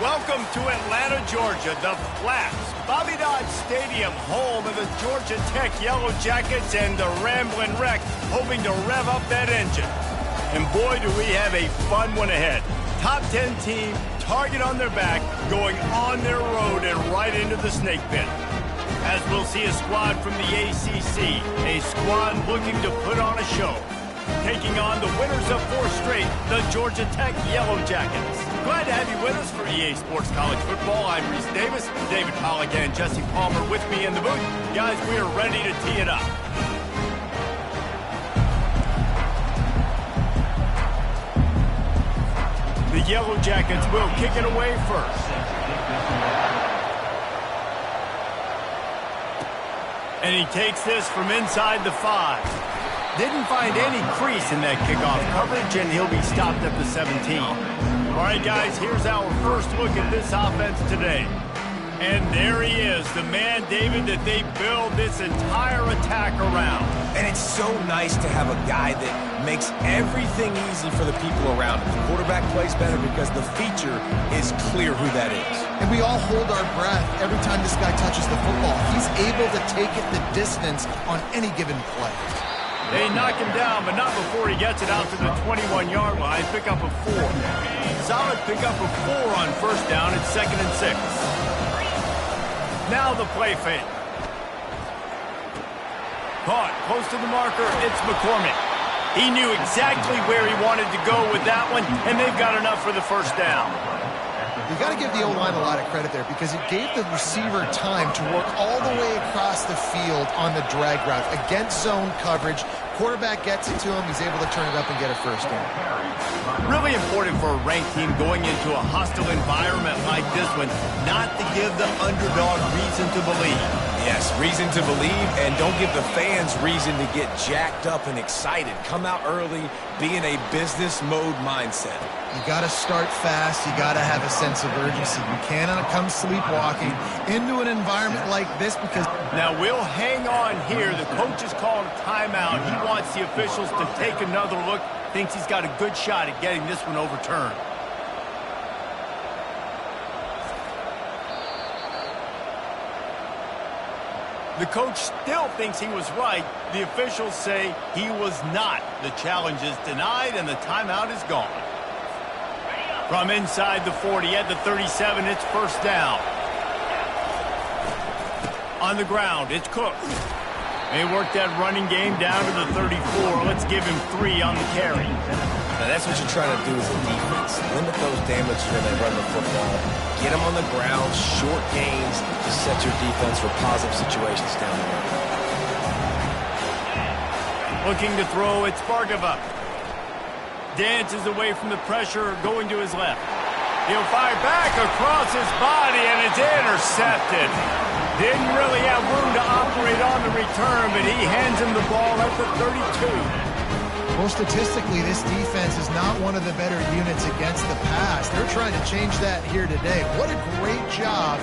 Welcome to Atlanta, Georgia, the Flats, Bobby Dodd Stadium, home of the Georgia Tech Yellow Jackets and the Ramblin' Wreck, hoping to rev up that engine. And boy, do we have a fun one ahead. Top 10 team, target on their back, going on their road and right into the snake pit. As we'll see a squad from the ACC, a squad looking to put on a show. Taking on the winners of 4 straight, the Georgia Tech Yellow Jackets. Glad to have you with us for EA Sports College Football. I'm Reese Davis, David Pollack and Jesse Palmer with me in the booth. Guys, we are ready to tee it up. The Yellow Jackets will kick it away first. And he takes this from inside the 5. Didn't find any crease in that kickoff coverage, and he'll be stopped at the 17. All right, guys, here's our first look at this offense today. And there he is, the man, David, that they build this entire attack around. And it's so nice to have a guy that makes everything easy for the people around him. The quarterback plays better because the feature is clear who that is. And we all hold our breath every time this guy touches the football. He's able to take it the distance on any given play. They knock him down, but not before he gets it out to the 21-yard line. Pick up a 4. Solid pick up a 4 on first down. It's 2nd and 6. Now the play fake. Caught close to the marker. It's McCormick. He knew exactly where he wanted to go with that one, and they've got enough for the first down. You got to give the O-line a lot of credit there because it gave the receiver time to work all the way across the field on the drag route against zone coverage. Quarterback gets it to him. He's able to turn it up and get a first down. Really important for a ranked team going into a hostile environment like this one, not to give the underdog reason to believe. Yes, reason to believe, and don't give the fans reason to get jacked up and excited. Come out early, be in a business mode mindset. You got to start fast. You got to have a sense of urgency. You cannot come sleepwalking into an environment like this because... Now, we'll hang on here. The coach is calling a timeout. He wants the officials to take another look. Thinks he's got a good shot at getting this one overturned. The coach still thinks he was right. The officials say he was not. The challenge is denied, and the timeout is gone. From inside the 40 at the 37, it's first down. On the ground, it's Cook. They work that running game down to the 34. Let's give him 3 on the carry. Now that's what you're trying to do as a defense. Limit those damages when they run the football. Get them on the ground, short gains to set your defense for positive situations down the road. Looking to throw, it's Bargava. Dances away from the pressure, going to his left. He'll fire back across his body, and it's intercepted. Didn't really have room to operate on the return, but he hands him the ball at the 32. Well, statistically, this defense is not one of the better units against the pass. They're trying to change that here today. What a great job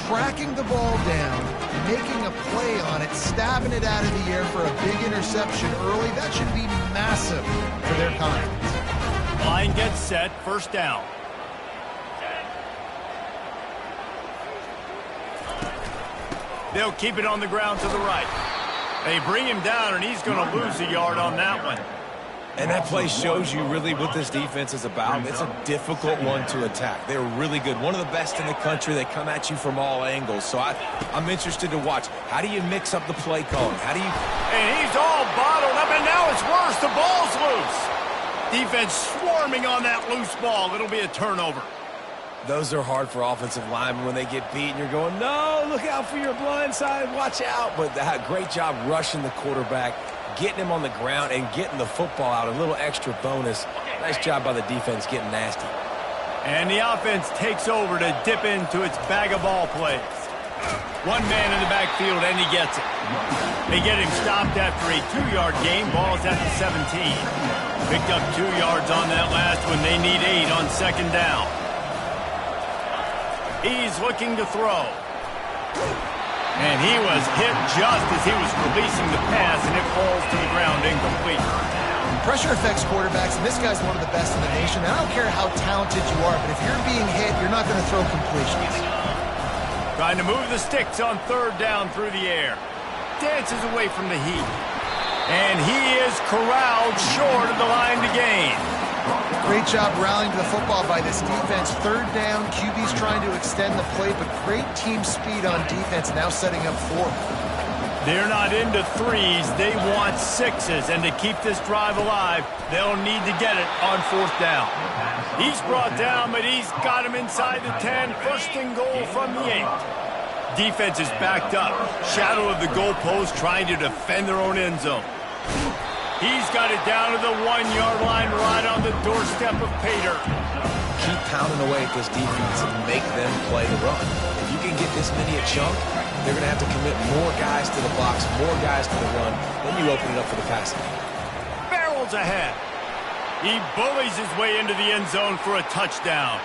tracking the ball down, making a play on it, stabbing it out of the air for a big interception early. That should be massive for their confidence. Line gets set, first down. They'll keep it on the ground to the right. They bring him down, and he's going to lose a yard on that one. And that play shows you really what this defense is about. It's a difficult one to attack. They're really good. One of the best in the country. They come at you from all angles. So I'm interested to watch. How do you mix up the play calling? How do you... And he's all bottled up, and now it's worse. The ball's loose. Defense swarming on that loose ball. It'll be a turnover. Those are hard for offensive linemen when they get beat and you're going, no, look out for your blind side, watch out. But great job rushing the quarterback, getting him on the ground, and getting the football out. A little extra bonus. Nice job by the defense getting nasty. And the offense takes over to dip into its bag of ball plays. One man in the backfield, and he gets it. They get him stopped after a 2-yard gain. Ball's at the 17. Picked up 2 yards on that last one. They need 8 on second down. He's looking to throw. And he was hit just as he was releasing the pass, and it falls to the ground incomplete. Pressure affects quarterbacks, and this guy's one of the best in the nation. And I don't care how talented you are, but if you're being hit, you're not going to throw completions. Trying to move the sticks on third down through the air. Dances away from the heat. And he is corralled short of the line to gain. Great job rallying to the football by this defense. Third down, QB's trying to extend the play, but great team speed on defense, now setting up fourth. They're not into threes. They want sixes. And to keep this drive alive, they'll need to get it on fourth down. He's brought down, but he's got him inside the 10. First and goal from the 8. Defense is backed up. Shadow of the goalpost trying to defend their own end zone. He's got it down to the 1-yard line right on the doorstep of Pater. Keep pounding away at this defense and make them play the run. If you can get this many a chunk, they're going to have to commit more guys to the box, more guys to the run. Then you open it up for the passing. Barrels ahead. He bullies his way into the end zone for a touchdown.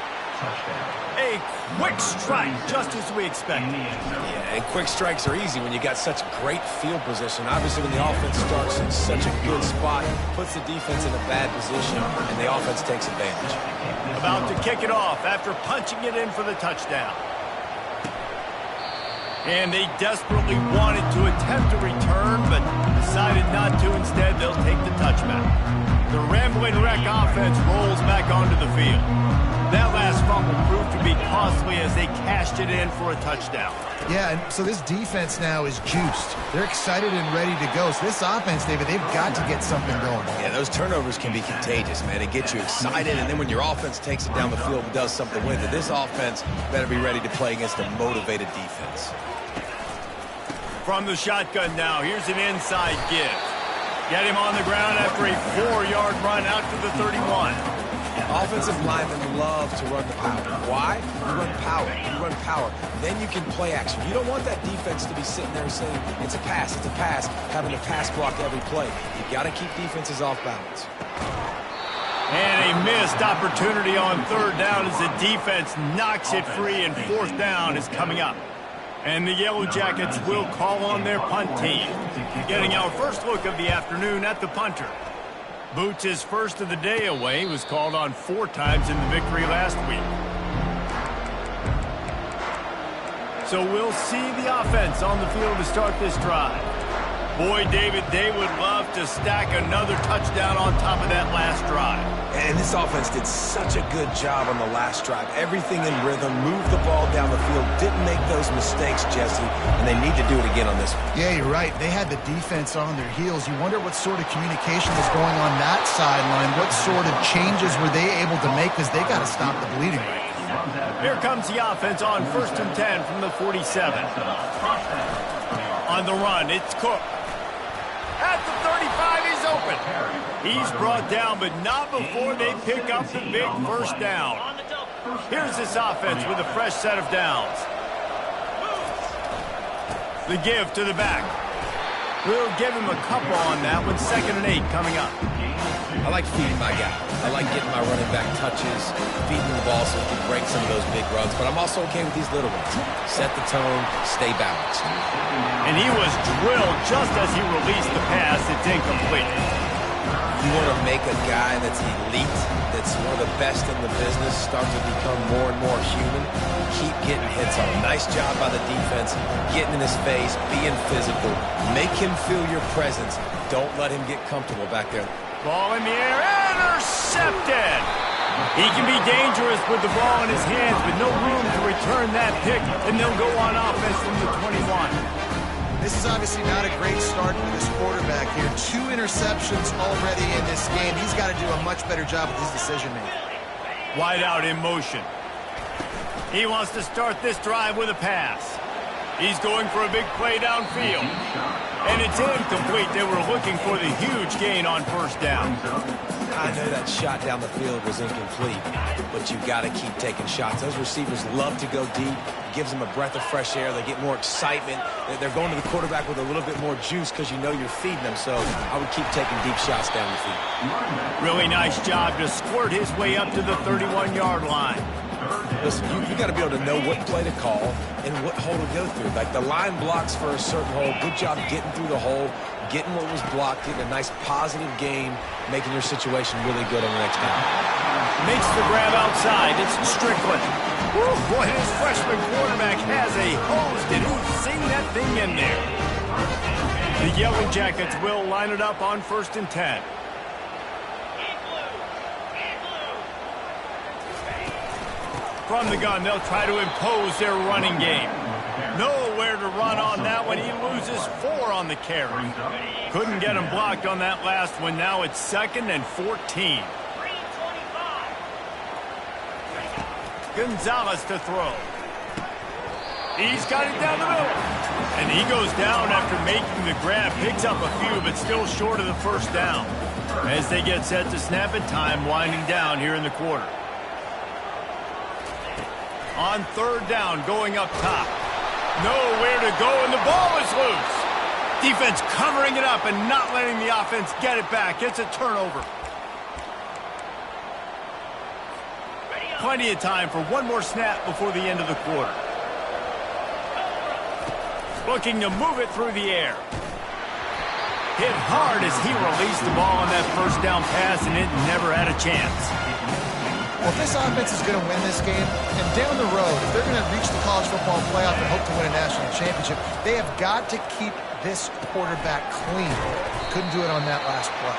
A quick strike, just as we expected. Yeah, and quick strikes are easy when you got such great field position. Obviously, when the offense starts in such a good spot, puts the defense in a bad position, and the offense takes advantage. About to kick it off after punching it in for the touchdown. And they desperately wanted to attempt a return, but decided not to. Instead, they'll take the touchback. The Rambling Wreck offense rolls back onto the field. That last fumble proved to be costly as they cashed it in for a touchdown. Yeah, and so this defense now is juiced. They're excited and ready to go. So this offense, David, they've got to get something going. Yeah, those turnovers can be contagious, man. It gets you excited, and then when your offense takes it down the field and does something with it, this offense better be ready to play against a motivated defense. From the shotgun now, here's an inside give. Get him on the ground after a 4-yard run out to the 31. Offensive linemen love to run the power. Why? You run power. You run power. Then you can play action. You don't want that defense to be sitting there saying, it's a pass, having to pass block every play. You got to keep defenses off balance. And a missed opportunity on third down as the defense knocks it free, and fourth down is coming up. And the Yellow Jackets will call on their punt team. Getting our first look of the afternoon at the punter. Boots' first of the day away was called on 4 times in the victory last week. So we'll see the offense on the field to start this drive. Boy, David, they would love to stack another touchdown on top of that last drive. And this offense did such a good job on the last drive. Everything in rhythm, moved the ball down the field, didn't make those mistakes, Jesse, and they need to do it again on this one. Yeah, you're right. They had the defense on their heels. You wonder what sort of communication was going on that sideline. What sort of changes were they able to make, because they got to stop the bleeding. Here comes the offense on 1st and 10 from the 47. On the run, it's Cook. At the 35, he's open. He's brought down, but not before they pick up the big first down. Here's this offense with a fresh set of downs. The give to the back. We'll give him a couple on that one. 2nd and 8 coming up. I like feeding my guy. I like getting my running back touches, feeding the ball so he can break some of those big runs. But I'm also okay with these little ones. Set the tone, stay balanced. And he was drilled just as he released the pass. It's incomplete. You want to make a guy that's elite, that's one of the best in the business, start to become more and more human. Keep getting hits on him. Nice job by the defense, getting in his face, being physical. Make him feel your presence. Don't let him get comfortable back there. Ball in the air, intercepted! He can be dangerous with the ball in his hands, but no room to return that pick, and they'll go on offense from the 21. This is obviously not a great start for this quarterback here. 2 interceptions already in this game. He's got to do a much better job with his decision-making. Wide out in motion. He wants to start this drive with a pass. He's going for a big play downfield. And it's incomplete. They were looking for the huge gain on first down. I know that shot down the field was incomplete, but you got to keep taking shots. Those receivers love to go deep. It gives them a breath of fresh air. They get more excitement. They're going to the quarterback with a little bit more juice because you know you're feeding them. So I would keep taking deep shots down the field. Really nice job to squirt his way up to the 31-yard line. Listen, you got to be able to know what play to call and what hole to go through. Like the line blocks for a certain hole. Good job getting through the hole, getting what was blocked, getting a nice positive gain, making your situation really good on the next down. Makes the grab outside. It's Strickland. Woo, boy, his freshman quarterback has a hose. Did who sing that thing in there? The Yellow Jackets will line it up on 1st and 10. From the gun, they'll try to impose their running game. Nowhere to run on that one. He loses 4 on the carry. Couldn't get him blocked on that last one. Now it's 2nd and 14. Gonzalez to throw. He's got it down the middle. And he goes down after making the grab. Picks up a few, but still short of the first down. As they get set to snap it, time winding down here in the quarter. On 3rd down, going up top. Nowhere to go, and the ball is loose. Defense covering it up and not letting the offense get it back. It's a turnover. Plenty of time for one more snap before the end of the quarter. Looking to move it through the air. Hit hard as he released the ball on that first down pass, and it never had a chance. Well, if this offense is going to win this game, and down the road, if they're going to reach the college football playoff and hope to win a national championship, they have got to keep this quarterback clean. Couldn't do it on that last play.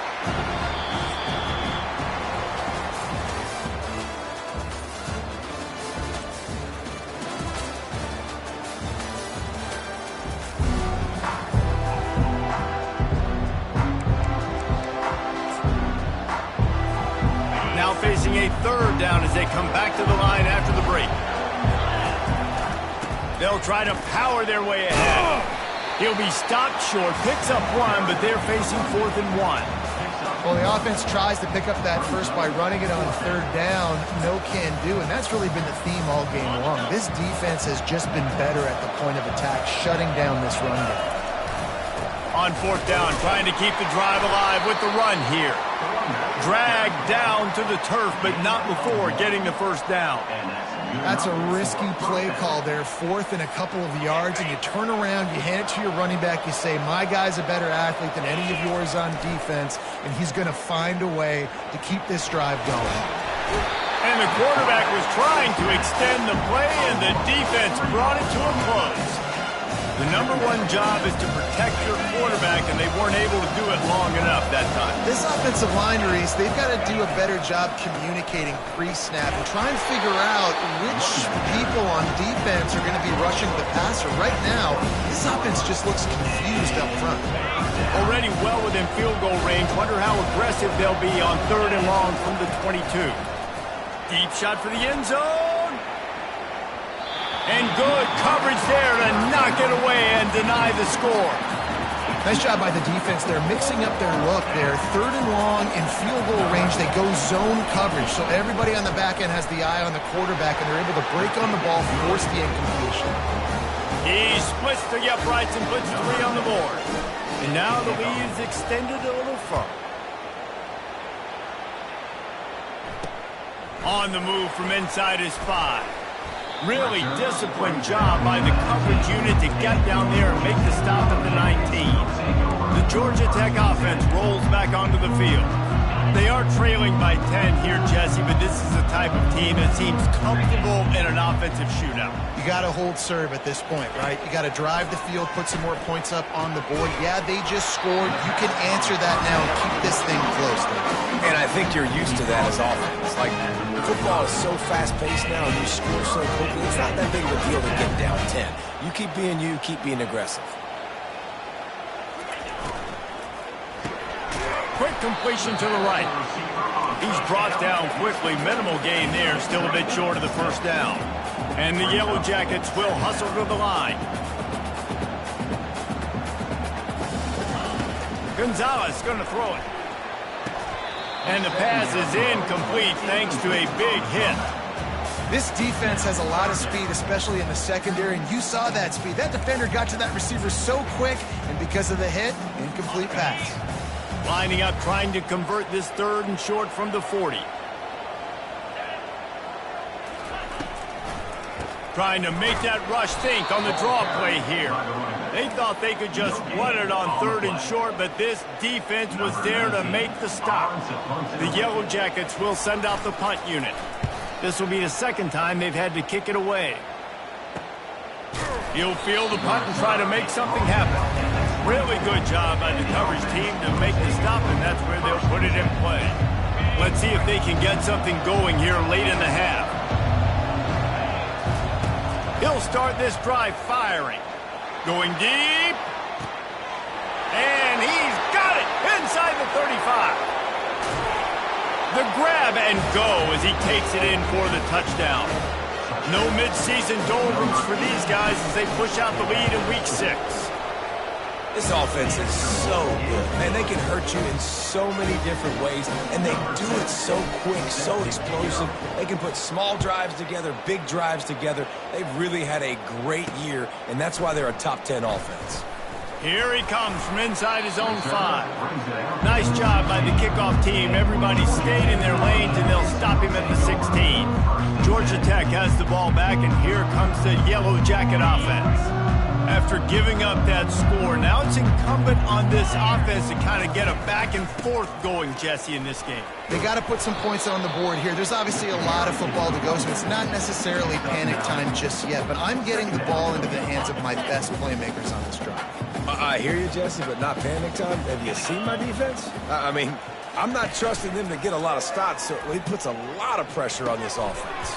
Facing a 3rd down as they come back to the line after the break. They'll try to power their way ahead. He'll be stopped short, picks up 1, but they're facing 4th and 1. Well, the offense tries to pick up that first by running it on 3rd down. No can do, and that's really been the theme all game long. This defense has just been better at the point of attack, shutting down this run game. On 4th down, trying to keep the drive alive with the run here. Dragged down to the turf, but not before getting the first down. That's a risky play call there, 4th and a couple of yards, and you turn around, you hand it to your running back, you say, my guy's a better athlete than any of yours on defense, and he's going to find a way to keep this drive going. And the quarterback was trying to extend the play, and the defense brought it to a close. The number 1 job is to protect your quarterback, and they weren't able to do it long enough that time. This offensive line, Reese, they've got to do a better job communicating pre-snap and try and figure out which people on defense are going to be rushing the passer. Right now, this offense just looks confused up front. Already well within field goal range. Wonder how aggressive they'll be on 3rd and long from the 22. Deep shot for the end zone. And good coverage there to knock it away and deny the score. Nice job by the defense. They're mixing up their look there. 3rd and long in field goal range. They go zone coverage. So everybody on the back end has the eye on the quarterback, and they're able to break on the ball, force the incompletion. He splits the uprights and puts 3 on the board. And now the lead is extended a little further. On the move from inside his 5. Really disciplined job by the coverage unit to get down there and make the stop at the 19. The Georgia Tech offense rolls back onto the field. They are trailing by 10 here, Jesse, but this is the type of team that seems comfortable in an offensive shootout. You got to hold serve at this point, right? You got to drive the field, put some more points up on the board. Yeah, they just scored. You can answer that now and keep this thing close. And I think you're used to that as offense. Like, football is so fast-paced now and you score so quickly, it's not that big of a deal to get down 10. You keep being you, keep being aggressive. Quick completion to the right. He's brought down quickly. Minimal gain there. Still a bit short of the first down. And the Yellow Jackets will hustle to the line. Gonzalez going to throw it. And the pass is incomplete thanks to a big hit. This defense has a lot of speed, especially in the secondary, and you saw that speed. That defender got to that receiver so quick, and because of the hit, incomplete pass. Lining up, trying to convert this 3rd and short from the 40. Trying to make that rush think on the draw play here. They thought they could just run it on 3rd and short, but this defense was there to make the stop. The Yellow Jackets will send out the punt unit. This will be the 2nd time they've had to kick it away. He'll field the punt and try to make something happen. Really good job by the coverage team to make the stop, and that's where they'll put it in play. Let's see if they can get something going here late in the half. He'll start this drive firing. Going deep. And he's got it inside the 35. The grab and go as he takes it in for the touchdown. No midseason doldrums for these guys as they push out the lead in Week 6. This offense is so good. Man, they can hurt you in so many different ways, and they do it so quick, so explosive. They can put small drives together, big drives together. They've really had a great year, and that's why they're a top 10 offense. Here he comes from inside his own 5. Nice job by the kickoff team. Everybody stayed in their lanes, and they'll stop him at the 16. Georgia Tech has the ball back, and here comes the Yellow Jacket offense. After giving up that score, now it's incumbent on this offense to kind of get a back and forth going, Jesse, in this game. They got to put some points on the board here. There's obviously a lot of football to go, so it's not necessarily panic time just yet, but I'm getting the ball into the hands of my best playmakers on this drive. I hear you, Jesse, but not panic time. Have you seen my defense? I mean, I'm not trusting them to get a lot of stops, so he puts a lot of pressure on this offense.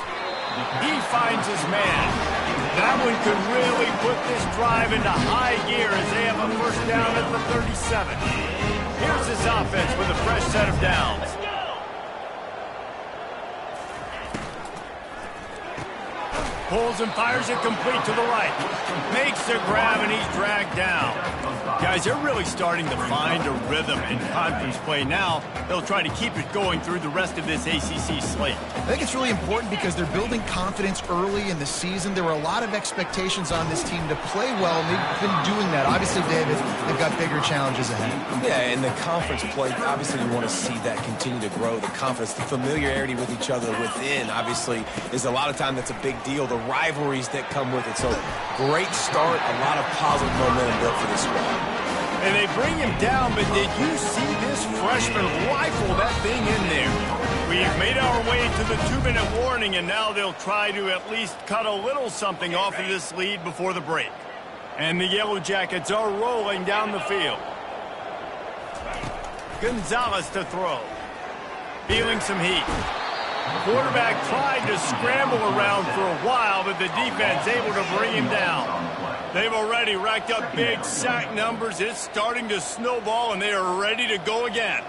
He finds his man. That one could really put this drive into high gear as they have a 1st down at the 37. Here's his offense with a fresh set of downs. Pulls and fires it complete to the right. Makes the grab, and he's dragged down. Guys, they're really starting to find a rhythm in conference play now. They'll try to keep it going through the rest of this ACC slate. I think it's really important because they're building confidence early in the season. There were a lot of expectations on this team to play well, and they've been doing that. Obviously, David, they've got bigger challenges ahead. Yeah, and the conference play, obviously you want to see that continue to grow. The confidence, the familiarity with each other within, obviously, is a lot of time that's a big deal. The rivalries that come with it. So, great start, a lot of positive momentum built for this squad. And they bring him down, but did you see this freshman rifle that thing in there? We've made our way to the 2-minute warning, and now they'll try to at least cut a little something off of this lead before the break. And the Yellow Jackets are rolling down the field. Gonzalez to throw. Feeling some heat. Quarterback tried to scramble around for a while, but the defense able to bring him down. They've already racked up big sack numbers. It's starting to snowball, and they are ready to go again.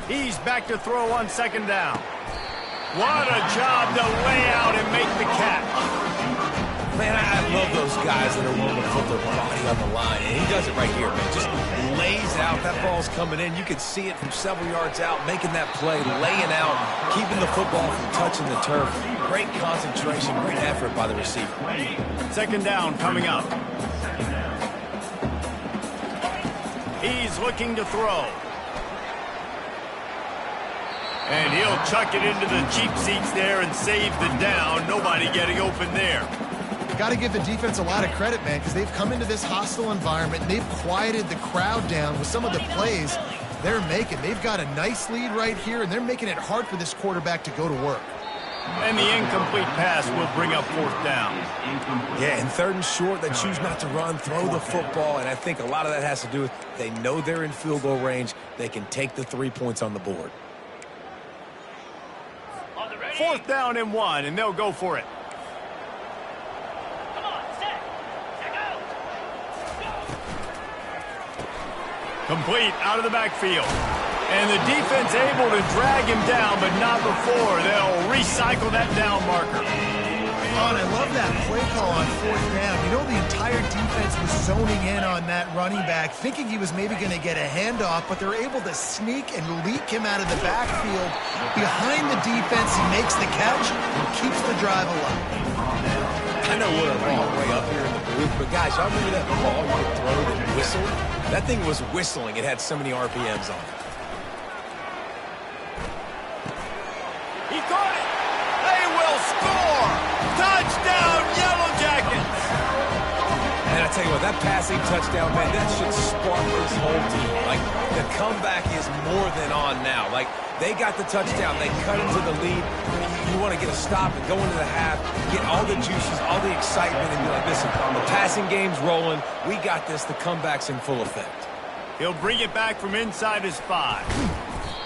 He's back to throw on 2nd down. What a job to lay out and make the catch. Man, I love those guys that are willing to put their body on the line, and he does it right here, man. Just lays out. That ball's coming in. You can see it from several yards out, making that play, laying out, keeping the football from touching the turf. Great concentration, great effort by the receiver. 2nd down coming up. He's looking to throw. And he'll chuck it into the cheap seats there and save the down. Nobody getting open there. Got to give the defense a lot of credit, man, because they've come into this hostile environment, and they've quieted the crowd down with some of the plays they're making. They've got a nice lead right here, and they're making it hard for this quarterback to go to work. And the incomplete pass will bring up 4th down. Yeah, and 3rd and short, they choose not to run, throw the football, and I think a lot of that has to do with they know they're in field goal range. They can take the 3 points on the board. 4th down and 1, and they'll go for it. Complete out of the backfield. And the defense able to drag him down, but not before. They'll recycle that down marker. Oh, and I love that play call on 4th down. You know, the entire defense was zoning in on that running back, thinking he was maybe going to get a handoff, but they're able to sneak and leak him out of the backfield. Behind the defense, he makes the catch and keeps the drive alive. I know we're a long way up here in the booth, but guys, y'all remember that ball you could throw that whistled? That thing was whistling. It had so many RPMs on it. He caught it. They will score. Touchdown, Yellow Jackets. And I I tell you what, that passing touchdown, man, that should spark this whole team. Like, the comeback is more than on now. Like, they got the touchdown. They cut into the lead. You want to get a stop and go into the half, get all the juices, all the excitement, and be like, listen, the passing game's rolling. We got this. The comeback's in full effect. He'll bring it back from inside his 5.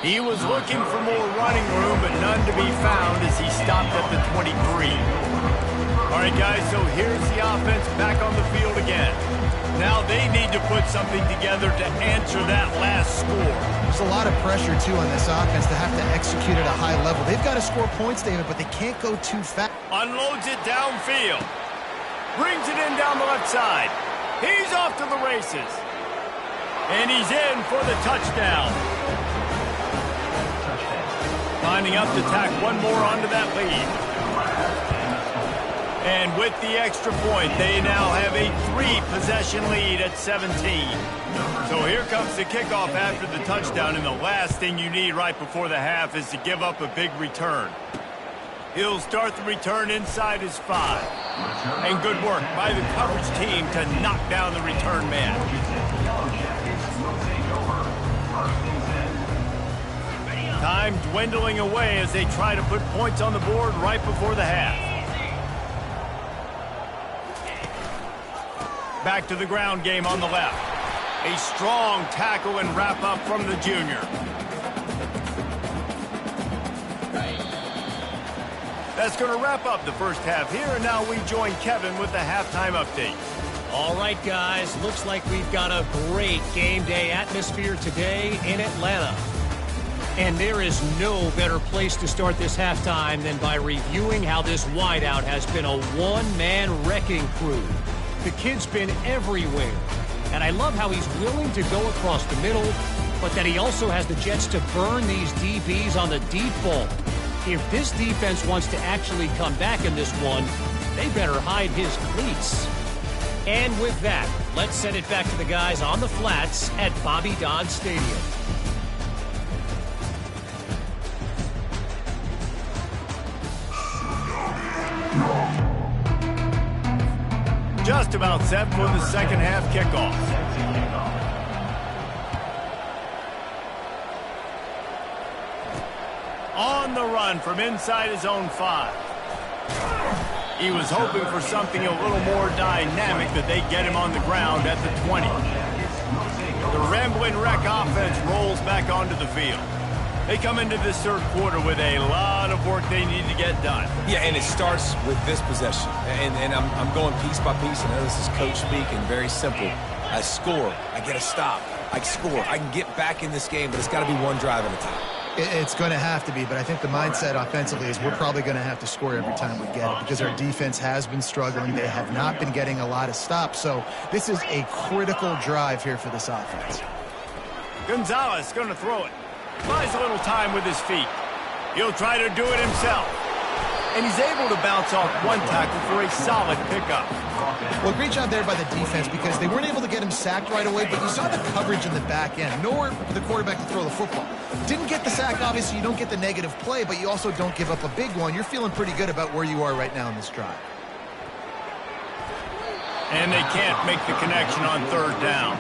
He was looking for more running room, but none to be found as he stopped at the 23. All right, guys, so here's the offense back on the field again. Now they need to put something together to answer that last score. There's a lot of pressure, too, on this offense to have to execute at a high level. They've got to score points, David, but they can't go too fast. Unloads it downfield. Brings it in down the left side. He's off to the races. And he's in for the touchdown. Lining up to tack one more onto that lead. And with the extra point, they now have a 3-possession lead at 17. So here comes the kickoff after the touchdown, and the last thing you need right before the half is to give up a big return. He'll start the return inside his 5. And good work by the coverage team to knock down the return man. Time dwindling away as they try to put points on the board right before the half. Back to the ground game on the left. A strong tackle and wrap up from the junior. That's going to wrap up the first half here, and now we join Kevin with the halftime update. All right, guys, looks like we've got a great game day atmosphere today in Atlanta. And there is no better place to start this halftime than by reviewing how this wideout has been a one-man wrecking crew. The kid's been everywhere, and I love how he's willing to go across the middle, but that he also has the jets to burn these DBs on the deep ball. If this defense wants to actually come back in this one, they better hide his cleats. And with that, let's send it back to the guys on the flats at Bobby Dodd Stadium. Just about set for the second half kickoff. On the run from inside his own 5. He was hoping for something a little more dynamic, that they get him on the ground at the 20. The Ramblin' Wreck offense rolls back onto the field. They come into this third quarter with a lot of work they need to get done. Yeah, and it starts with this possession. And I'm going piece by piece. I know this is coach speak and very simple. I score. I get a stop. I score. I can get back in this game, but it's got to be one drive at a time. It's going to have to be, but I think the mindset offensively is we're probably going to have to score every time we get it because our defense has been struggling. They have not been getting a lot of stops. So this is a critical drive here for this offense. Gonzalez going to throw it. Buys a little time with his feet. He'll try to do it himself. And he's able to bounce off one tackle for a solid pickup. Well, great job there by the defense because they weren't able to get him sacked right away, but you saw the coverage in the back end. Nowhere for the quarterback to throw the football. Didn't get the sack, obviously. You don't get the negative play, but you also don't give up a big one. You're feeling pretty good about where you are right now in this drive. And they can't make the connection on third down.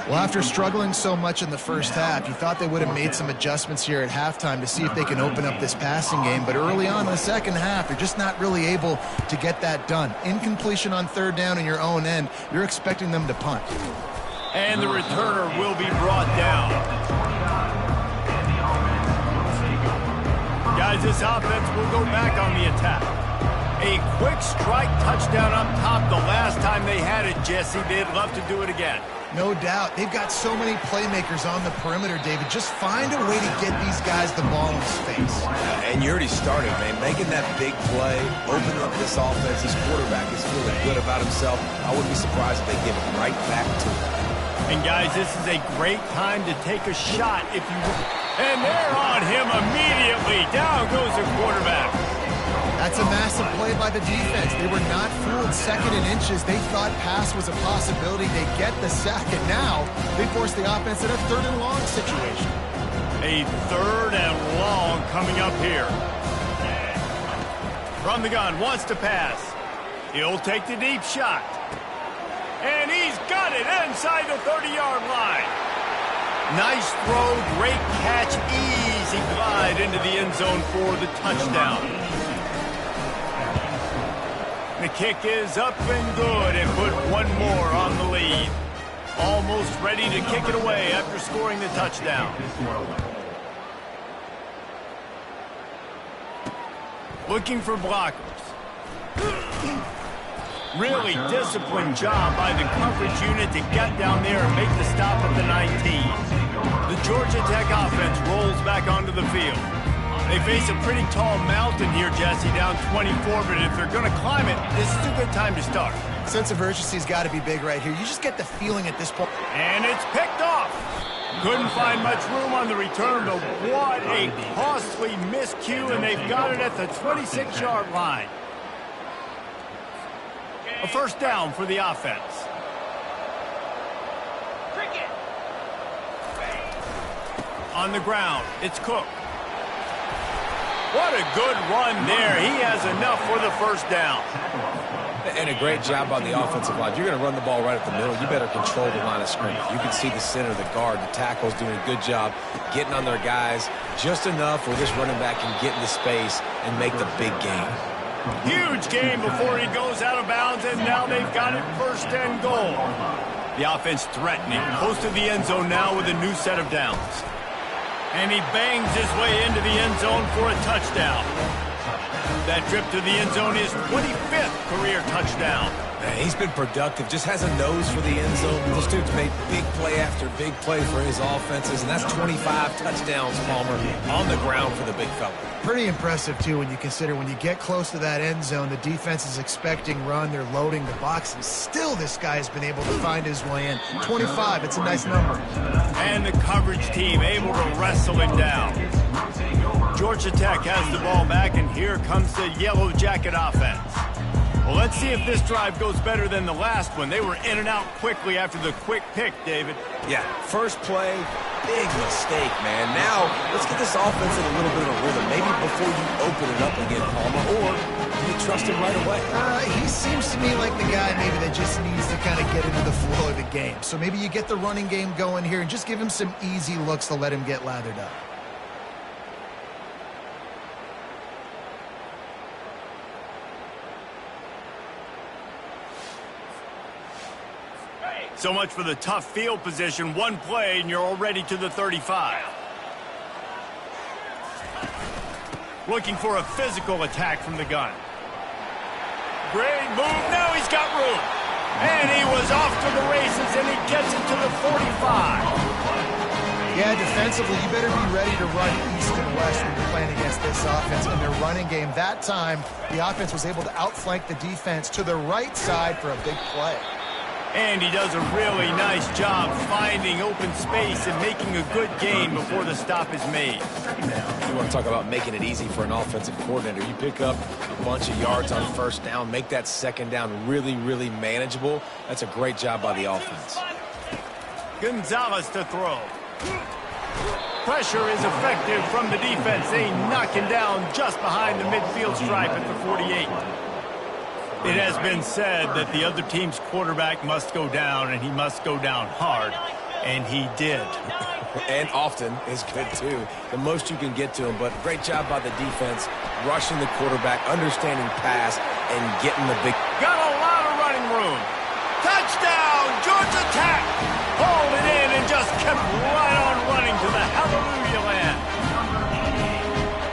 Well, after struggling so much in the first half, you thought they would have made some adjustments here at halftime to see if they can open up this passing game. But early on in the second half, you're just not really able to get that done. Incompletion on third down in your own end, you're expecting them to punt. And the returner will be brought down. Guys, this offense will go back on the attack. A quick strike touchdown up top the last time they had it, Jesse. They'd love to do it again. No doubt. They've got so many playmakers on the perimeter, David. Just find a way to get these guys the ball in space. And you already started, man. Making that big play, opening up this offense. This quarterback is feeling good about himself. I wouldn't be surprised if they give it right back to him. And, guys, this is a great time to take a shot if you will. And they're on him immediately. Down goes the quarterback. That's a massive play by the defense. They were not fooled. Second and inches. They thought pass was a possibility. They get the sack, and now they force the offense in a third and long situation. A third and long coming up here. From the gun, wants to pass. He'll take the deep shot. And he's got it inside the 30-yard line. Nice throw, great catch, easy glide into the end zone for the touchdown. The kick is up and good and put one more on the lead. Almost ready to kick it away after scoring the touchdown. Looking for blockers. Really disciplined job by the coverage unit to get down there and make the stop at the 19. The Georgia Tech offense rolls back onto the field. They face a pretty tall mountain here, Jesse, down 24, but if they're going to climb it, this is a good time to start. Sense of urgency's got to be big right here. You just get the feeling at this point. And it's picked off. Couldn't find much room on the return, but what a costly miscue, and they've got it at the 26-yard line. A first down for the offense. On the ground, it's Cook. What a good run there. He has enough for the first down. And a great job on the offensive line. If you're going to run the ball right at the middle, you better control the line of scrimmage. You can see the center, the guard, the tackles doing a good job getting on their guys just enough where this running back can get into space and make the big gain. Huge gain before he goes out of bounds, and now they've got it first and goal. The offense threatening, close to the end zone now with a new set of downs. And he bangs his way into the end zone for a touchdown. That trip to the end zone is 25th career touchdown. Man, he's been productive, just has a nose for the end zone. This dude's made big play after big play for his offenses, and that's 25 touchdowns, Palmer, on the ground for the big fella. Pretty impressive, too, when you consider when you get close to that end zone, the defense is expecting run, they're loading the box, and still this guy has been able to find his way in. 25, it's a nice number. And the coverage team able to wrestle him down. Georgia Tech has the ball back, and here comes the Yellow Jacket offense. Well, let's see if this drive goes better than the last one. They were in and out quickly after the quick pick, David. Yeah, first play, big mistake, man. Now, let's get this offense in a little bit of a rhythm. Maybe before you open it up again, Palmer, or do you trust him right away? He seems to me like the guy maybe that just needs to kind of get into the flow of the game. So maybe you get the running game going here and just give him some easy looks to let him get lathered up. So much for the tough field position. One play, and you're already to the 35. Looking for a physical attack from the gun. Great move. Now he's got room. And he was off to the races, and he gets it to the 45. Yeah, defensively, you better be ready to run east and west when you're playing against this offense and their running game. That time, the offense was able to outflank the defense to the right side for a big play. And he does a really nice job finding open space and making a good gain before the stop is made. You want to talk about making it easy for an offensive coordinator. You pick up a bunch of yards on first down, make that second down really, really manageable. That's a great job by the offense. Gonzalez to throw. Pressure is effective from the defense. They knock him down just behind the midfield stripe at the 48. It has been said that the other team's quarterback must go down, and he must go down hard, and he did. And often is good, too. The most you can get to him, but great job by the defense, rushing the quarterback, understanding pass, and getting the big... Got a lot of running room. Touchdown, Georgia Tech! Hauled it in and just kept right on running to the hallelujah land.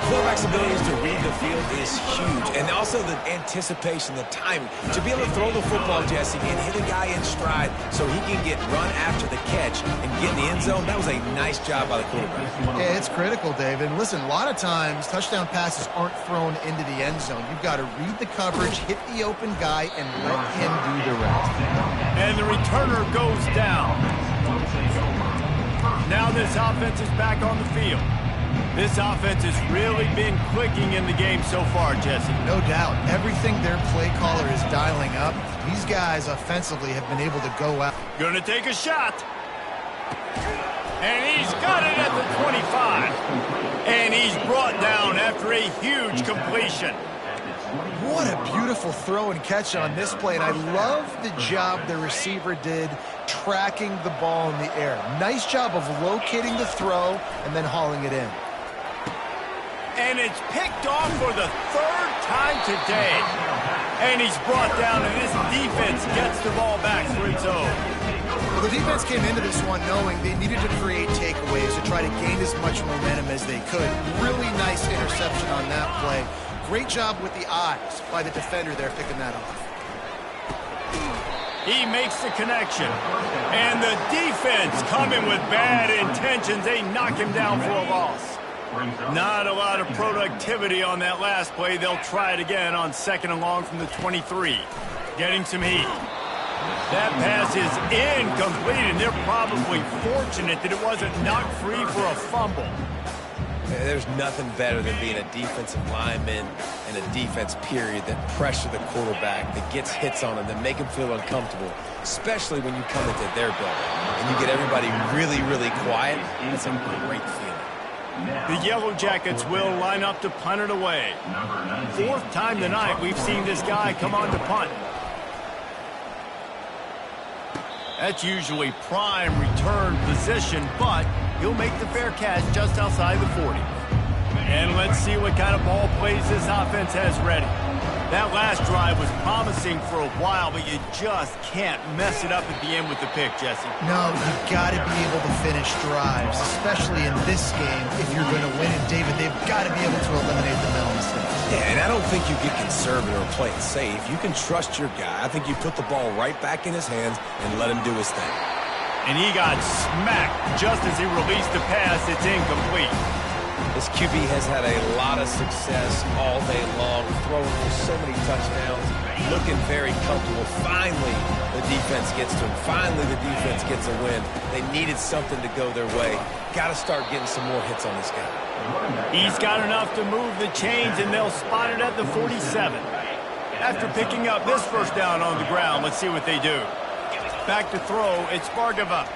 Quarterback's abilities to read the field is huge, and also the anticipation, the timing. To be able to throw the football, Jesse, and hit a guy in stride so he can get run after the catch and get in the end zone, that was a nice job by the quarterback. Yeah, it's critical, David. Listen, a lot of times, touchdown passes aren't thrown into the end zone. You've got to read the coverage, hit the open guy, and let him do the rest. And the returner goes down. Now this offense is back on the field. This offense has really been clicking in the game so far, Jesse. No doubt. Everything their play caller is dialing up, these guys offensively have been able to go out. Gonna take a shot. And he's got it at the 25. And he's brought down after a huge completion. What a beautiful throw and catch on this play, and I love the job the receiver did tracking the ball in the air. Nice job of locating the throw and then hauling it in. And it's picked off for the third time today. And he's brought down, and this defense gets the ball back for its own. Well, the defense came into this one knowing they needed to create takeaways to try to gain as much momentum as they could. Really nice interception on that play. Great job with the eyes by the defender there picking that off. He makes the connection. And the defense coming with bad intentions. They knock him down for a loss. Not a lot of productivity on that last play. They'll try it again on 2nd and long from the 23. Getting some heat. That pass is incomplete, and they're probably fortunate that it wasn't knocked free for a fumble. There's nothing better than being a defensive lineman and a defense period that pressure the quarterback, that gets hits on him, that make him feel uncomfortable, especially when you come into their building and you get everybody really, really quiet. It's a great feeling. The Yellow Jackets will line up to punt it away. 4th time tonight we've seen this guy come on to punt. That's usually prime return position, but he'll make the fair catch just outside the 40. And let's see what kind of ball plays this offense has ready. That last drive was promising for a while, but you just can't mess it up at the end with the pick, Jesse. No, you've got to be able to finish drives, especially in this game if you're going to win. And, David, they've got to be able to eliminate the mental mistakes. Yeah, and I don't think you get conservative or play it safe. You can trust your guy. I think you put the ball right back in his hands and let him do his thing. And he got smacked just as he released the pass. It's incomplete. This QB has had a lot of success all day long, throwing for so many touchdowns, looking very comfortable. Finally, the defense gets to him. Finally, the defense gets a win. They needed something to go their way. Got to start getting some more hits on this guy. He's got enough to move the chains, and they'll spot it at the 47. After picking up this first down on the ground, let's see what they do. Back to throw, it's Bargava.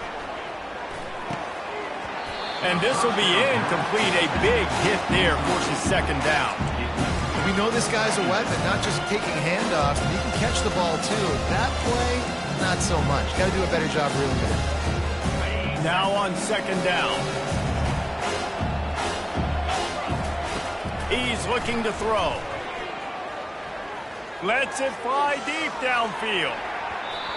And this will be incomplete. A big hit there forces 2nd down. We know this guy's a weapon, not just taking handoffs, but he can catch the ball too. That play, not so much. Got to do a better job reeling it in. Now on 2nd down. He's looking to throw. Lets it fly deep downfield.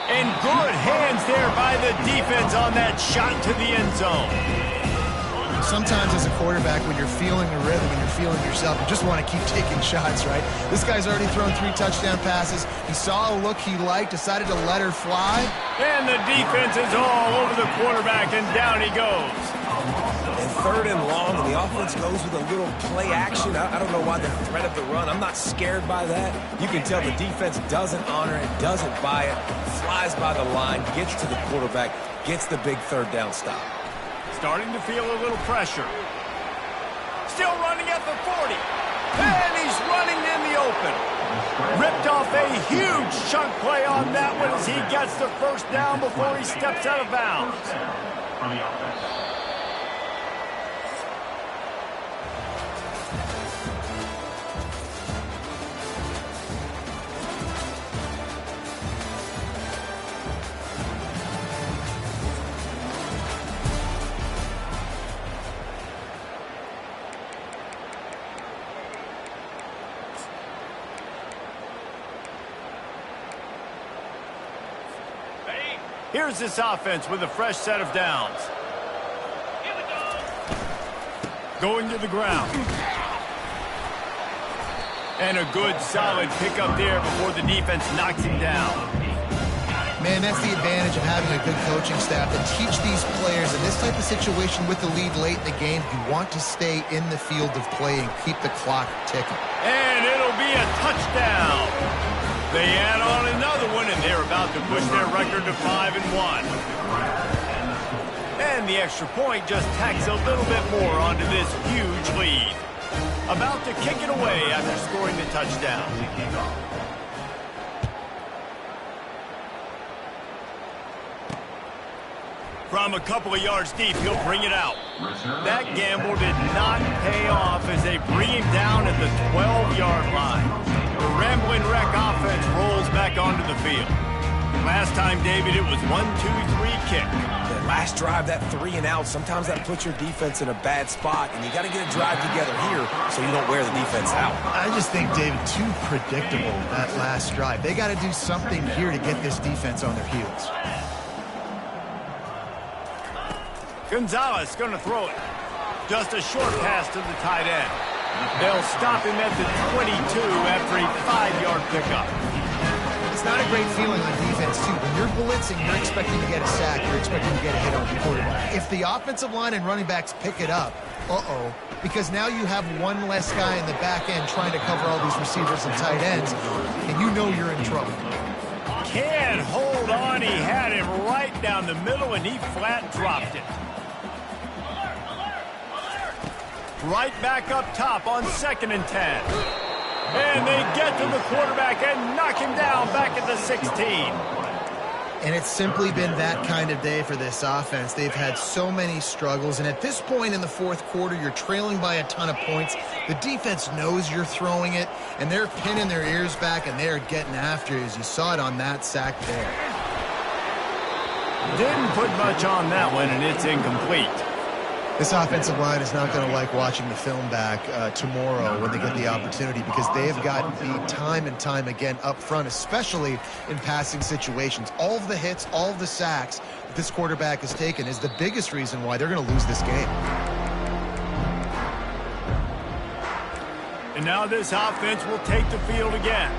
And good hands there by the defense on that shot to the end zone. Sometimes as a quarterback, when you're feeling the rhythm and you're feeling yourself, you just want to keep taking shots, right? This guy's already thrown 3 touchdown passes. He saw a look he liked, decided to let her fly. And the defense is all over the quarterback, and down he goes. And 3rd and long, and the offense goes with a little play action. I don't know why the threat of the run. I'm not scared by that. You can tell the defense doesn't honor it, doesn't buy it, flies by the line, gets to the quarterback, gets the big 3rd down stop. Starting to feel a little pressure. Still running at the 40. And he's running in the open. Ripped off a huge chunk play on that one as he gets the first down before he steps out of bounds. Here's this offense with a fresh set of downs. Going to the ground. And a good, solid pickup there before the defense knocks him down. Man, that's the advantage of having a good coaching staff to teach these players in this type of situation with the lead late in the game. You want to stay in the field of play and keep the clock ticking. And it'll be a touchdown. They add on another one, and they're about to push their record to 5-1. And the extra point just tacks a little bit more onto this huge lead. About to kick it away after scoring the touchdown. From a couple of yards deep, he'll bring it out. That gamble did not pay off as they bring him down at the 12-yard line. the Ramblin' Wreck offense rolls back onto the field. Last time, David, it was 1-2-3 kick. The last drive, that 3 and out, sometimes that puts your defense in a bad spot, and you got to get a drive together here so you don't wear the defense out. I just think, David, too predictable, that last drive. They got to do something here to get this defense on their heels. Gonzalez going to throw it. Just a short pass to the tight end. They'll stop him at the 22 after a 5-yard pickup. It's not a great feeling on defense, too. When you're blitzing, you're expecting to get a sack. You're expecting to get a hit on the quarterback. If the offensive line and running backs pick it up, because now you have one less guy in the back end trying to cover all these receivers and tight ends, and you know you're in trouble. Can't hold on. He had him right down the middle, and he flat dropped it. Right back up top on 2nd and 10. And they get to the quarterback and knock him down back at the 16. And it's simply been that kind of day for this offense. They've had so many struggles, and at this point in the fourth quarter, you're trailing by a ton of points. The defense knows you're throwing it, and they're pinning their ears back, and they're getting after it, as you saw it on that sack there. Didn't put much on that one, and it's incomplete. This offensive line is not going to like watching the film back tomorrow when they get the opportunity, because they have gotten beat time and time again up front, especially in passing situations. All of the hits, all of the sacks that this quarterback has taken is the biggest reason why they're going to lose this game. And now this offense will take the field again.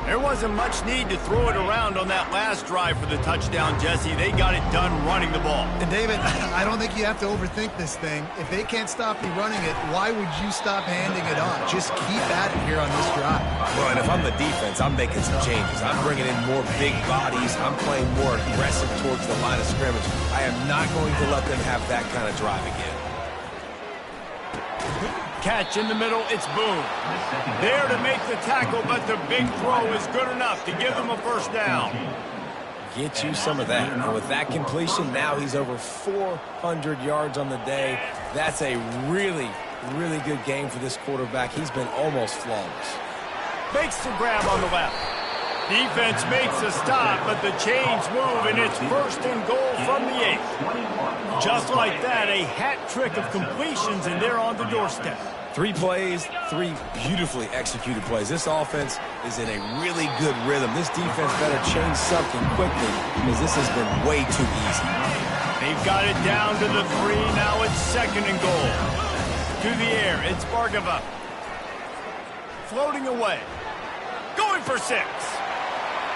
There wasn't much need to throw it around on that last drive for the touchdown, Jesse. They got it done running the ball. And David, I don't think you have to overthink this thing. If they can't stop you running it, why would you stop handing it off? Just keep at it here on this drive. Well, and if I'm the defense, I'm making some changes. I'm bringing in more big bodies. I'm playing more aggressive towards the line of scrimmage. I am not going to let them have that kind of drive again. Catch in the middle, it's Boone. There to make the tackle, but the big throw is good enough to give them a first down. Get you some of that. And with that completion, now he's over 400 yards on the day. That's a really, really good game for this quarterback. He's been almost flawless. Makes the grab on the left. Defense makes a stop, but the chains move, and it's 1st and goal from the 8. Just like that, a hat trick of completions, and they're on the doorstep. 3 plays, 3 beautifully executed plays. This offense is in a really good rhythm. This defense better change something quickly, because this has been way too easy. They've got it down to the 3. Now it's 2nd and goal. To the air, it's Bargava. Floating away. Going for 6.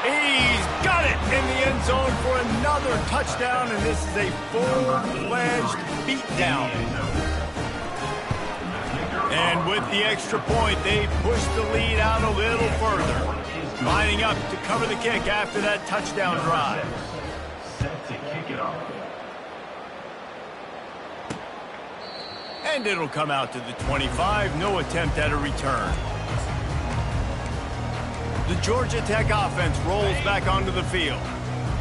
He's got it in the end zone for another touchdown, and this is a full-fledged beatdown. And with the extra point, they push the lead out a little further. Lining up to cover the kick after that touchdown drive. Set to kick it off. And it'll come out to the 25. No attempt at a return. The Georgia Tech offense rolls back onto the field.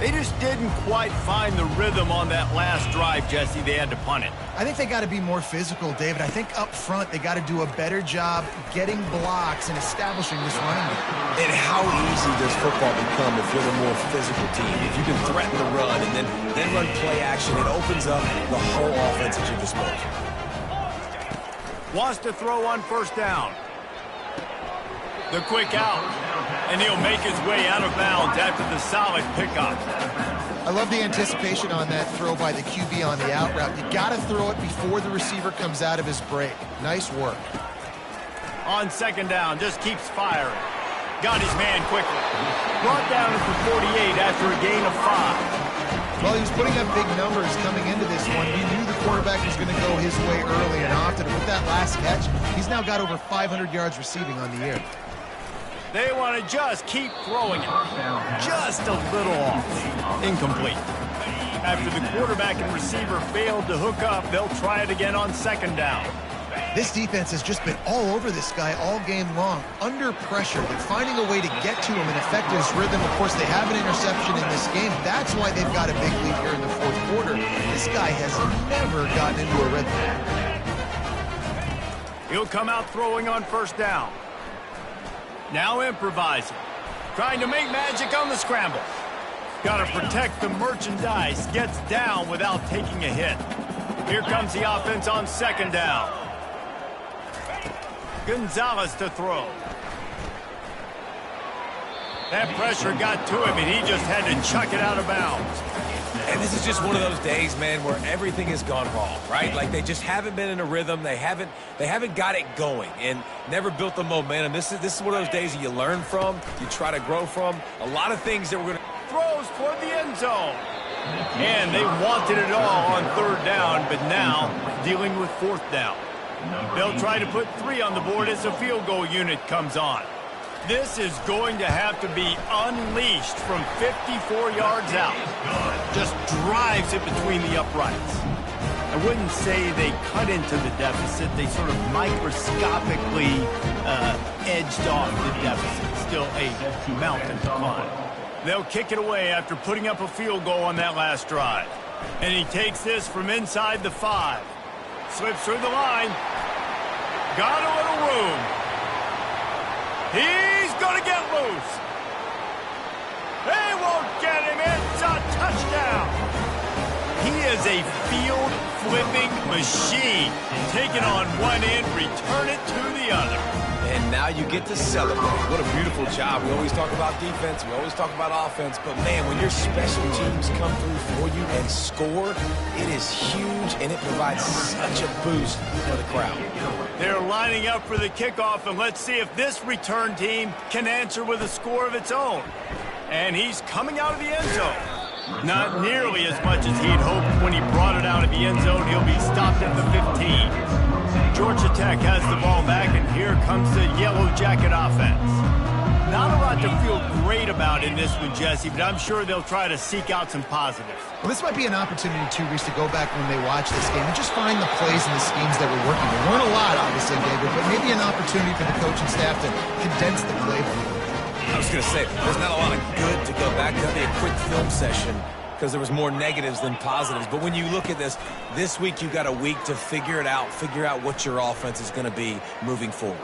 They just didn't quite find the rhythm on that last drive, Jesse. They had to punt it. I think they got to be more physical, David. I think up front they got to do a better job getting blocks and establishing this running game. And how easy does football become if you're the more physical team? If you can threaten the run and then run play action, it opens up the whole offense at your disposal. Wants to throw on 1st down. The quick out. And he'll make his way out of bounds after the solid pickup. I love the anticipation on that throw by the QB on the out route. You got to throw it before the receiver comes out of his break. Nice work. On 2nd down, just keeps firing. Got his man quickly. Brought down at the 48 after a gain of 5. Well, he was putting up big numbers coming into this one. He knew the quarterback was going to go his way early and often. With that last catch, he's now got over 500 yards receiving on the year. They want to just keep throwing it. Just a little off. Incomplete. After the quarterback and receiver failed to hook up, they'll try it again on 2nd down. This defense has just been all over this guy all game long. Under pressure, but finding a way to get to him and affect his rhythm. Of course, they have an interception in this game. That's why they've got a big lead here in the 4th quarter. This guy has never gotten into a rhythm. He'll come out throwing on 1st down. Now improvising. Trying to make magic on the scramble. Got to protect the merchandise. Gets down without taking a hit. Here comes the offense on second down. Gonzalez to throw. That pressure got to him, and he just had to chuck it out of bounds. And this is just one of those days, man, where everything has gone wrong, right? Like they just haven't been in a rhythm. They haven't got it going and never built the momentum. This is one of those days that you learn from, you try to grow from. A lot of things that we're going to... Throws toward the end zone. And they wanted it all on third down, but now dealing with fourth down. They'll try to put 3 on the board as the field goal unit comes on. This is going to have to be unleashed from 54 yards out. Just drives it between the uprights. I wouldn't say they cut into the deficit. They sort of microscopically edged off the deficit. Still a mountain to climb. They'll kick it away after putting up a field goal on that last drive. And he takes this from inside the 5. Slips through the line. Got a little room. He's going to get loose. They won't get him. It's a touchdown. He is a field-flipping machine. Take it on one end, return it to the other. And now you get to celebrate. What a beautiful job. We always talk about defense. We always talk about offense. But, man, when your special teams come through for you and score, it is huge, and it provides such a boost for the crowd. They're lining up for the kickoff, and let's see if this return team can answer with a score of its own. And he's coming out of the end zone. Not nearly as much as he'd hoped when he brought it out of the end zone. He'll be stopped at the 15. Georgia Tech has the ball back, and here comes the Yellow Jacket offense. Not a lot to feel great about in this one, Jesse, but I'm sure they'll try to seek out some positives. Well, this might be an opportunity, too, Reese, to go back when they watch this game and just find the plays and the schemes that were working. There weren't a lot, obviously, David, but maybe an opportunity for the coaching staff to condense the playbook. I was going to say, there's not a lot of good to go back. That'll be a quick film session because there was more negatives than positives. But when you look at this week you've got a week to figure it out, figure out what your offense is going to be moving forward.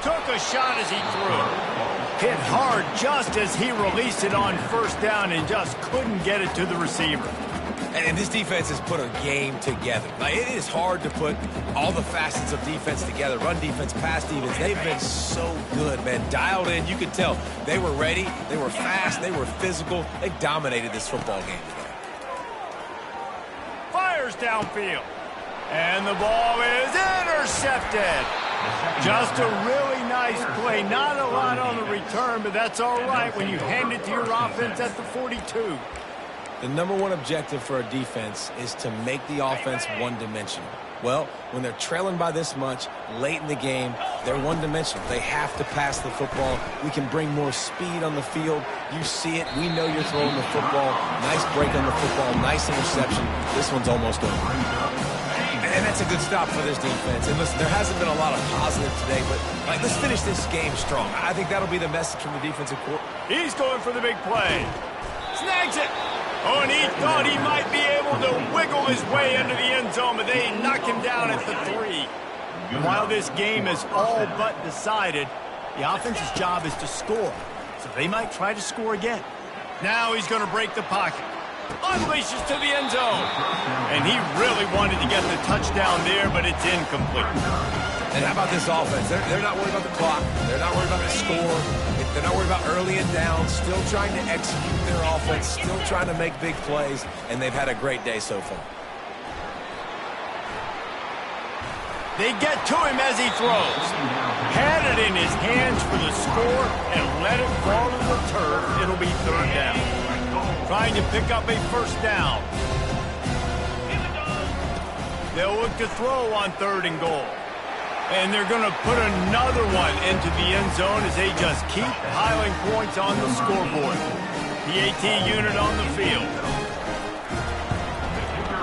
Took a shot as he threw. Hit hard just as he released it on first down and just couldn't get it to the receiver. And this defense has put a game together. Like, it is hard to put all the facets of defense together. Run defense, pass defense. They've been so good, man. Dialed in. You could tell they were ready. They were fast. They were physical. They dominated this football game today. Fires downfield. And the ball is intercepted. Just a really nice play. Not a lot on the return, but that's all right when you hand it to your offense at the 42. The number one objective for a defense is to make the offense one-dimensional. Well, when they're trailing by this much, late in the game, they're one-dimensional. They have to pass the football. We can bring more speed on the field. You see it. We know you're throwing the football. Nice break on the football. Nice interception. This one's almost over. And that's a good stop for this defense. And listen, there hasn't been a lot of positive today, but let's finish this game strong. I think that'll be the message from the defensive court. He's going for the big play. Snags it. Oh, and he thought he might be able to wiggle his way into the end zone, but they knock him down at the 3. And while this game is all but decided, the offense's job is to score. So they might try to score again. Now he's going to break the pocket. Unleashes to the end zone. And he really wanted to get the touchdown there, but it's incomplete. And how about this offense? They're not worried about the clock. They're not worried about the score. They're not worried about early and down. Still trying to execute their offense. Still trying to make big plays. And they've had a great day so far. They get to him as he throws. Had it in his hands for the score and let it fall to the turf. It'll be third down. Trying to pick up a first down. They'll look to throw on 3rd and goal. And they're going to put another one into the end zone as they just keep piling points on the scoreboard. The AT unit on the field.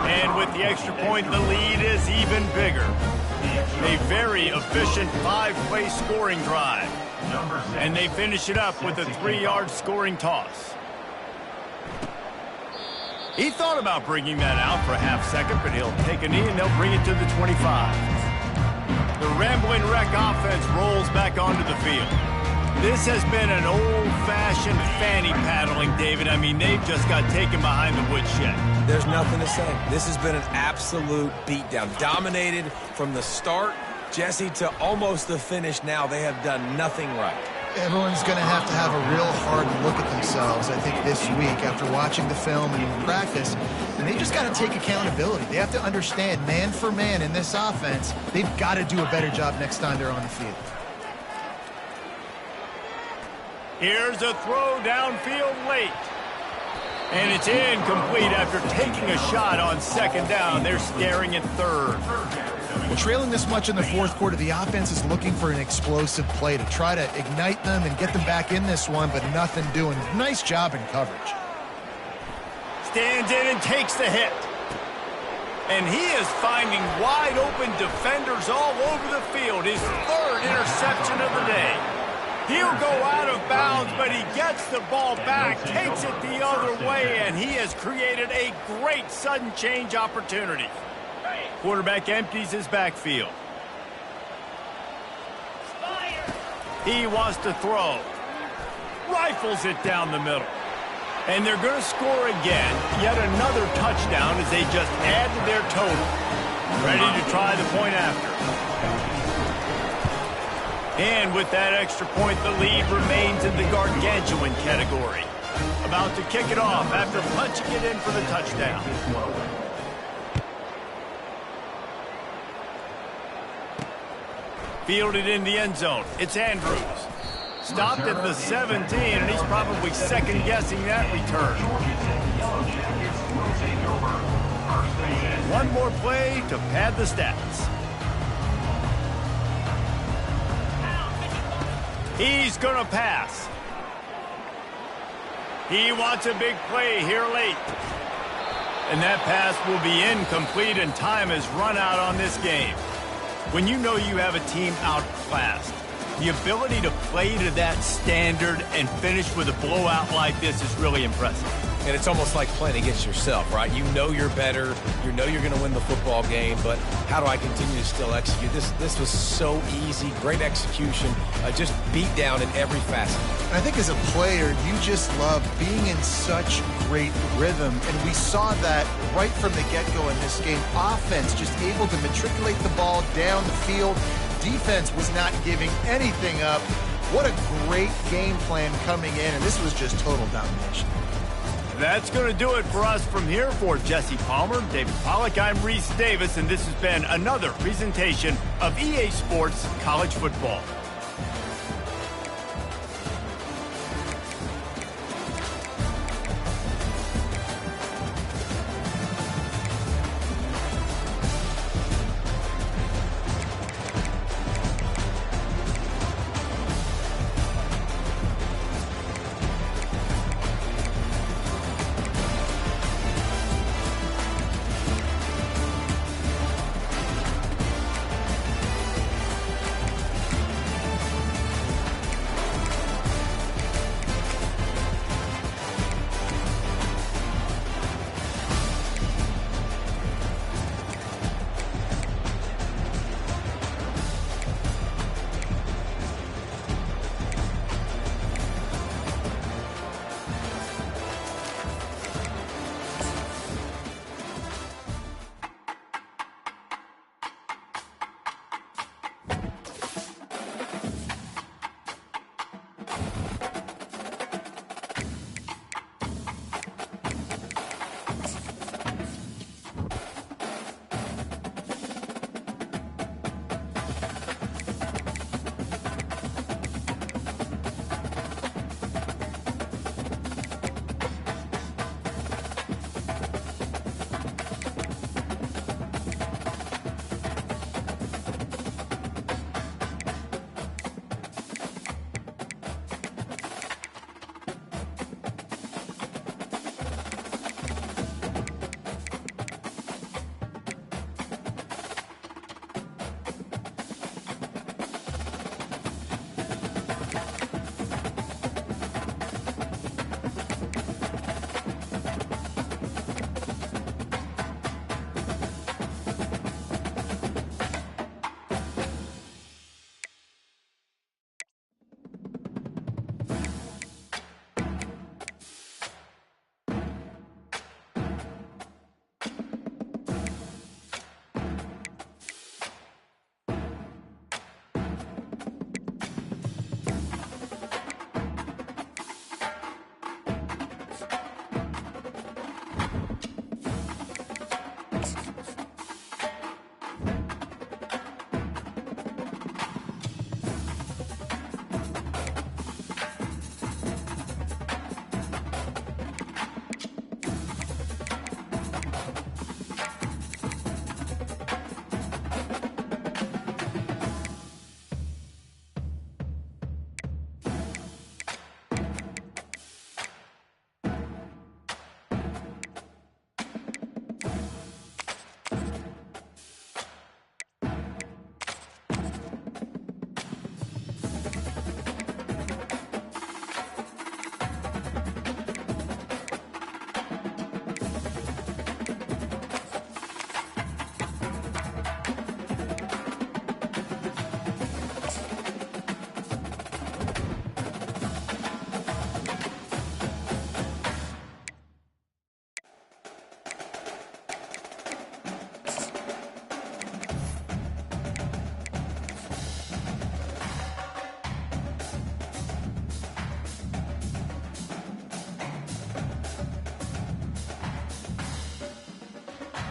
And with the extra point, the lead is even bigger. A very efficient 5-play scoring drive. And they finish it up with a 3-yard scoring toss. He thought about bringing that out for a half second, but he'll take a knee and they'll bring it to the 25. The Ramblin' Wreck offense rolls back onto the field. This has been an old-fashioned fanny paddling, David. I mean, they've just got taken behind the woodshed. There's nothing to say. This has been an absolute beatdown. Dominated from the start, Jesse, to almost the finish now. They have done nothing right. Everyone's going to have a real hard look at themselves, I think, this week after watching the film and practice. And they just got to take accountability. They have to understand, man for man in this offense, they've got to do a better job next time they're on the field. Here's a throw downfield late. And it's incomplete after taking a shot on second down. They're staring at third. Well, trailing this much in the fourth quarter, the offense is looking for an explosive play to try to ignite them and get them back in this one, but nothing doing. Nice job in coverage. Stands in and takes the hit. And he is finding wide open defenders all over the field. His third interception of the day. He'll go out of bounds, but he gets the ball back, takes it the other way, and he has created a great sudden change opportunity. Quarterback empties his backfield. He wants to throw. Rifles it down the middle. And they're going to score again. Yet another touchdown as they just add to their total. Ready to try the point after. And with that extra point, the lead remains in the gargantuan category. About to kick it off after punching it in for the touchdown. Fielded in the end zone. It's Andrews. Stopped at the 17, and he's probably second-guessing that return. One more play to pad the stats. He's going to pass. He wants a big play here late. And that pass will be incomplete, and time has run out on this game. When you know you have a team outclassed, the ability to play to that standard and finish with a blowout like this is really impressive. And it's almost like playing against yourself, right? You know you're better. You know you're going to win the football game, but how do I continue to still execute? This was so easy. Great execution. Just beat down in every facet. And I think as a player, you just love being in such great rhythm. And we saw that right from the get-go in this game. Offense just able to matriculate the ball down the field. Defense was not giving anything up. What a great game plan coming in, and this was just total domination. That's going to do it for us from here. For Jesse Palmer, David Pollack, I'm Reese Davis, and this has been another presentation of EA Sports College Football.